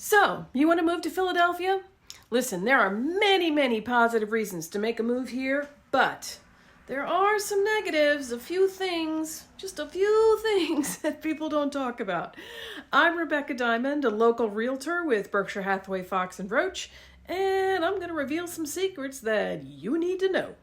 So, you want to move to Philadelphia? Listen, there are many positive reasons to make a move here, but there are some negatives, just a few things that people don't talk about. I'm Rebecca Diamond, a local realtor with Berkshire, Hathaway, Fox, and Roach, and I'm going to reveal some secrets that you need to know.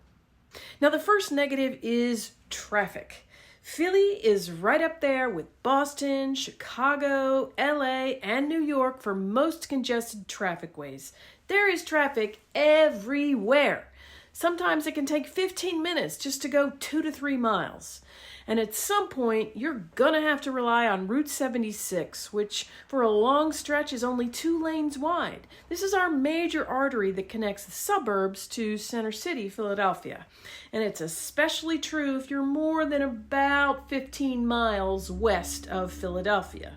Now, the first negative is traffic. Philly is right up there with Boston, Chicago, LA, and New York for most congested trafficways. There is traffic everywhere. Sometimes it can take 15 minutes just to go 2 to 3 miles. And at some point, you're going to have to rely on Route 76, which for a long stretch is only 2 lanes wide. This is our major artery that connects the suburbs to Center City, Philadelphia. And it's especially true if you're more than about 15 miles west of Philadelphia.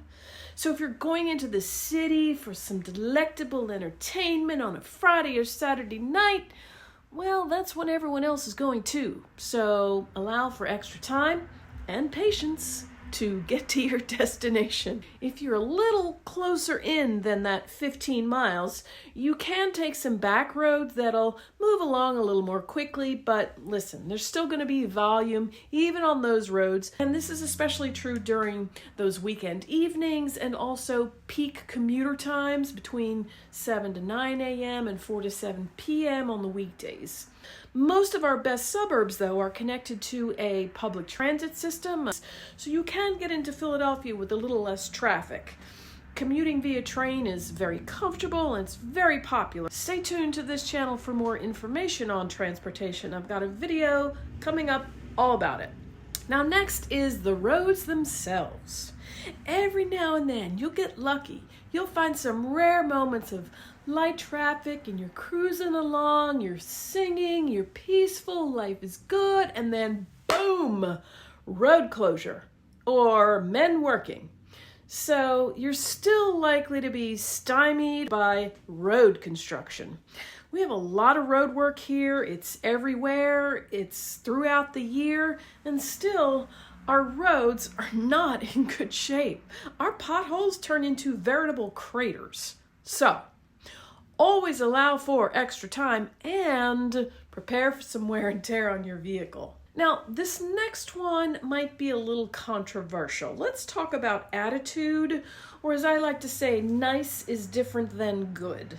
So if you're going into the city for some delectable entertainment on a Friday or Saturday night, well, that's when everyone else is going too. So allow for extra time and patience to get to your destination. If you're a little closer in than that 15 miles, you can take some back roads that'll move along a little more quickly, but listen, there's still going to be volume even on those roads, and this is especially true during those weekend evenings and also peak commuter times between 7 to 9 a.m. and 4 to 7 p.m. on the weekdays. Most of our best suburbs, though, are connected to a public transit system, so you can get into Philadelphia with a little less traffic. Commuting via train is very comfortable and it's very popular. Stay tuned to this channel for more information on transportation. I've got a video coming up all about it. Now, next is the roads themselves. Every now and then, you'll get lucky. You'll find some rare moments of light traffic and you're cruising along, you're singing, you're peaceful, life is good, and then boom, road closure or men working. So you're still likely to be stymied by road construction. We have a lot of road work here. It's everywhere. It's throughout the year, and still our roads are not in good shape. Our potholes turn into veritable craters. So always allow for extra time and prepare for some wear and tear on your vehicle. Now, this next one might be a little controversial. Let's talk about attitude, or as I like to say, nice is different than good.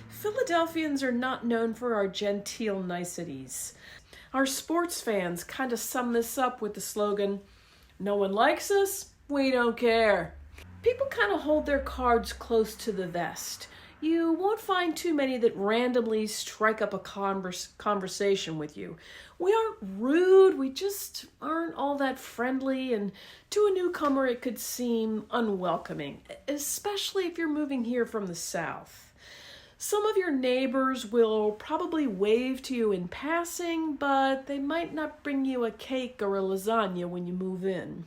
Philadelphians are not known for our genteel niceties. Our sports fans kind of sum this up with the slogan, "No one likes us, we don't care." People kind of hold their cards close to the vest. You won't find too many that randomly strike up a conversation with you. We aren't rude, we just aren't all that friendly, and to a newcomer it could seem unwelcoming, especially if you're moving here from the South. Some of your neighbors will probably wave to you in passing, but they might not bring you a cake or a lasagna when you move in.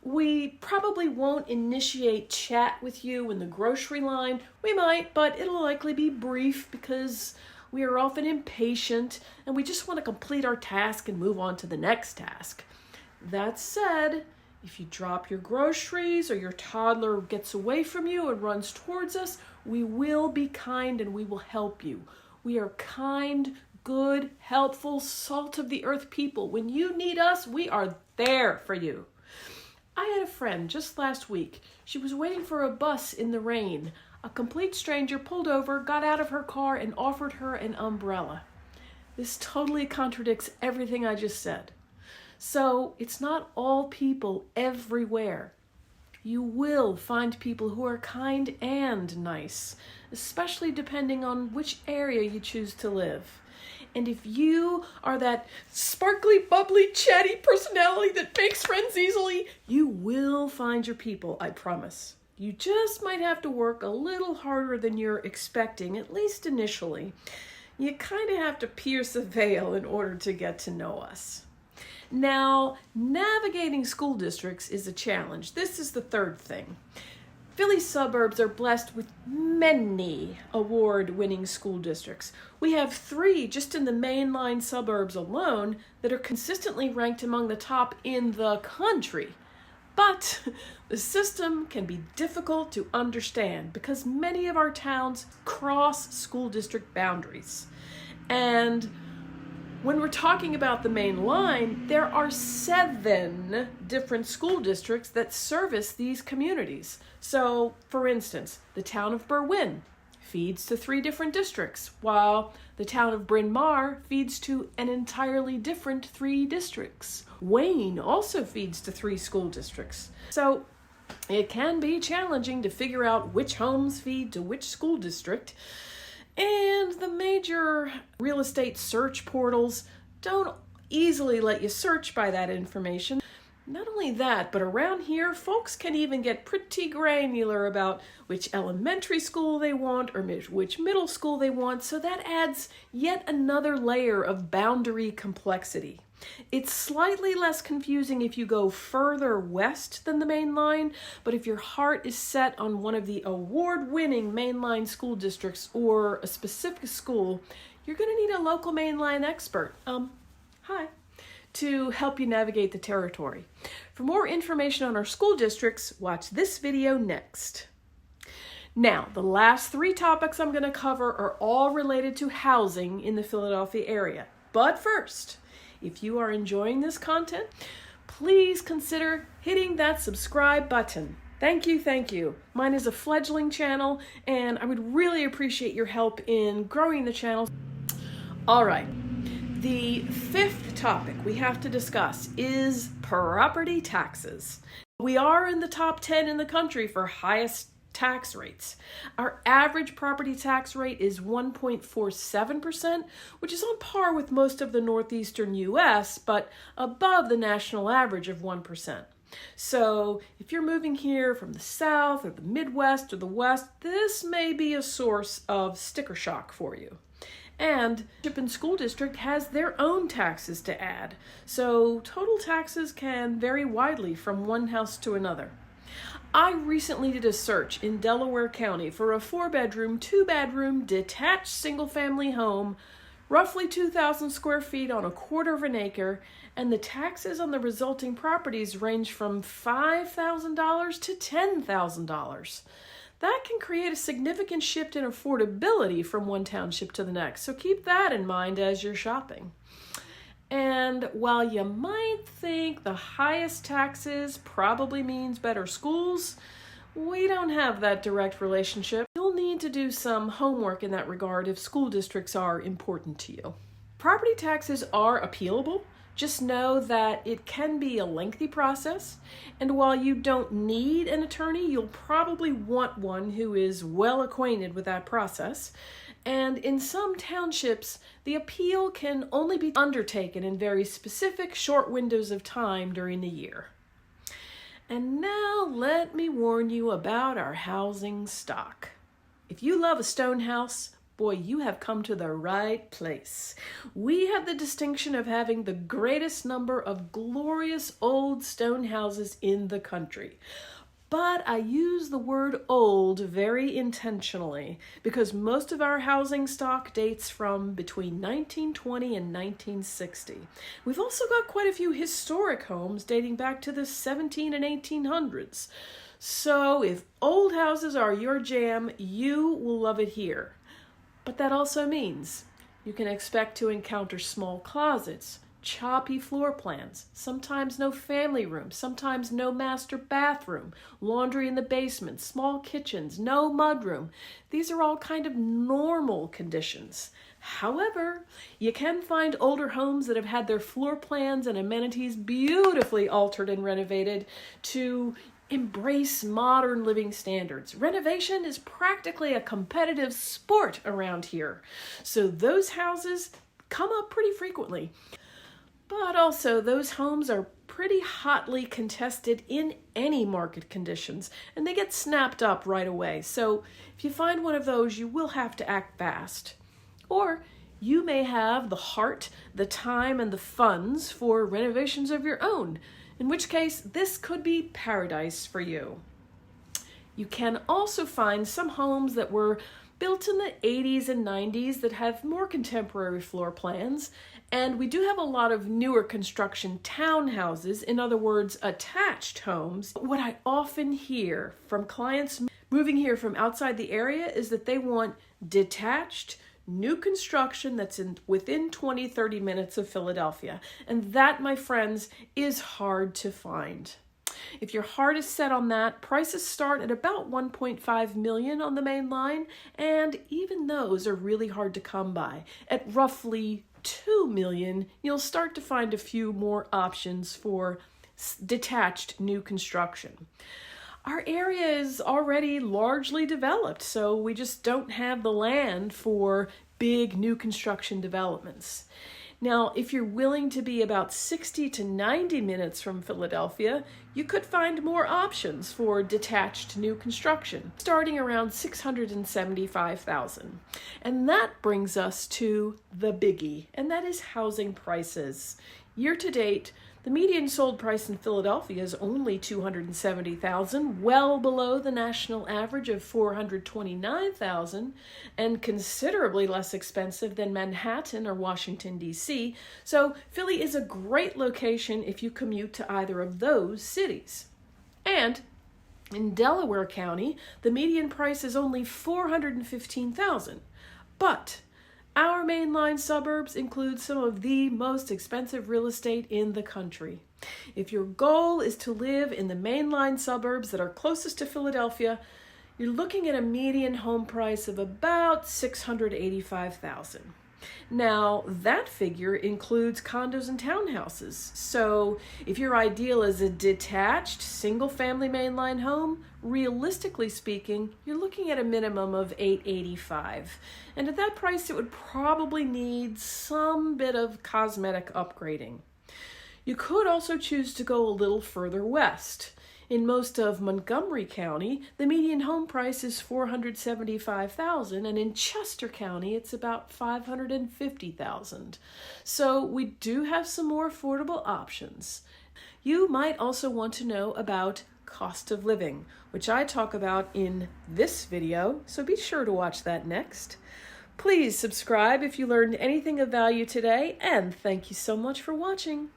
We probably won't initiate chat with you in the grocery line. We might, but it'll likely be brief because we are often impatient and we just want to complete our task and move on to the next task. That said, if you drop your groceries or your toddler gets away from you and runs towards us, we will be kind and we will help you. We are kind, good, helpful, salt of the earth people. When you need us, we are there for you. I had a friend just last week. She was waiting for a bus in the rain. A complete stranger pulled over, got out of her car, and offered her an umbrella. This totally contradicts everything I just said. So it's not all people everywhere. You will find people who are kind and nice, especially depending on which area you choose to live. And if you are that sparkly, bubbly, chatty personality that makes friends easily, you will find your people, I promise. You just might have to work a little harder than you're expecting, at least initially. You kind of have to pierce a veil in order to get to know us. Now, navigating school districts is a challenge. This is the third thing. Philly suburbs are blessed with many award-winning school districts. We have 3 just in the Main Line suburbs alone that are consistently ranked among the top in the country. But the system can be difficult to understand because many of our towns cross school district boundaries. And when we're talking about the main line, there are 7 different school districts that service these communities. So, for instance, the town of Berwyn feeds to 3 different districts, while the town of Bryn Mawr feeds to an entirely different 3 districts. Wayne also feeds to 3 school districts. So it can be challenging to figure out which homes feed to which school district. And the major real estate search portals don't easily let you search by that information. Not only that, but around here, folks can even get pretty granular about which elementary school they want or which middle school they want, so that adds yet another layer of boundary complexity. It's slightly less confusing if you go further west than the main line, but if your heart is set on one of the award-winning mainline school districts or a specific school, you're going to need a local mainline expert. To help you navigate the territory. For more information on our school districts, watch this video next. Now, the last 3 topics I'm going to cover are all related to housing in the Philadelphia area. But first, if you are enjoying this content, please consider hitting that subscribe button. Thank you, thank you. Mine is a fledgling channel, and I would really appreciate your help in growing the channel. All right. The 5th topic we have to discuss is property taxes. We are in the top 10 in the country for highest tax rates. Our average property tax rate is 1.47%, which is on par with most of the northeastern U.S., but above the national average of 1%. So if you're moving here from the South or the Midwest or the West, this may be a source of sticker shock for you. And Chippenham School District has their own taxes to add, so total taxes can vary widely from one house to another. I recently did a search in Delaware County for a 4-bedroom, 2-bathroom, detached single-family home, roughly 2,000 square feet on 1/4 acre, and the taxes on the resulting properties range from $5,000 to $10,000. That can create a significant shift in affordability from one township to the next, so keep that in mind as you're shopping. And while you might think the highest taxes probably means better schools, we don't have that direct relationship. You'll need to do some homework in that regard if school districts are important to you. Property taxes are appealable. Just know that it can be a lengthy process, and while you don't need an attorney, you'll probably want one who is well acquainted with that process. And in some townships, the appeal can only be undertaken in very specific short windows of time during the year. And now let me warn you about our housing stock. If you love a stone house, boy, you have come to the right place. We have the distinction of having the greatest number of glorious old stone houses in the country. But I use the word old very intentionally because most of our housing stock dates from between 1920 and 1960. We've also got quite a few historic homes dating back to the 17 and 1800s. So if old houses are your jam, you will love it here. But that also means you can expect to encounter small closets, choppy floor plans, sometimes no family room, sometimes no master bathroom, laundry in the basement, small kitchens, no mudroom. These are all kind of normal conditions. However, you can find older homes that have had their floor plans and amenities beautifully altered and renovated to embrace modern living standards. Renovation is practically a competitive sport around here. So those houses come up pretty frequently. But also, those homes are pretty hotly contested in any market conditions, and they get snapped up right away. So if you find one of those, you will have to act fast. Or you may have the heart, the time, and the funds for renovations of your own, in which case this could be paradise for you. You can also find some homes that were built in the 80s and 90s that have more contemporary floor plans. And we do have a lot of newer construction townhouses, in other words, attached homes. What I often hear from clients moving here from outside the area is that they want detached, new construction that's within 20-30 minutes of Philadelphia. And that, my friends, is hard to find. If your heart is set on that, prices start at about $1.5 million on the main line, and even those are really hard to come by. At roughly $2 million, you'll start to find a few more options for detached new construction. Our area is already largely developed, so we just don't have the land for big new construction developments. Now, if you're willing to be about 60 to 90 minutes from Philadelphia, you could find more options for detached new construction, starting around $675,000. And that brings us to the biggie, and that is housing prices. Year to date, the median sold price in Philadelphia is only $270,000, well below the national average of $429,000, and considerably less expensive than Manhattan or Washington, D.C. So Philly is a great location if you commute to either of those cities. And in Delaware County, the median price is only $415,000. But our mainline suburbs include some of the most expensive real estate in the country. If your goal is to live in the mainline suburbs that are closest to Philadelphia, you're looking at a median home price of about $685,000. Now, that figure includes condos and townhouses. So if your ideal is a detached, single-family mainline home, realistically speaking, you're looking at a minimum of $885,000. And at that price, it would probably need some bit of cosmetic upgrading. You could also choose to go a little further west. In most of Montgomery County, the median home price is $475,000, and in Chester County, it's about $550,000. So we do have some more affordable options. You might also want to know about cost of living, which I talk about in this video, so be sure to watch that next. Please subscribe if you learned anything of value today, and thank you so much for watching.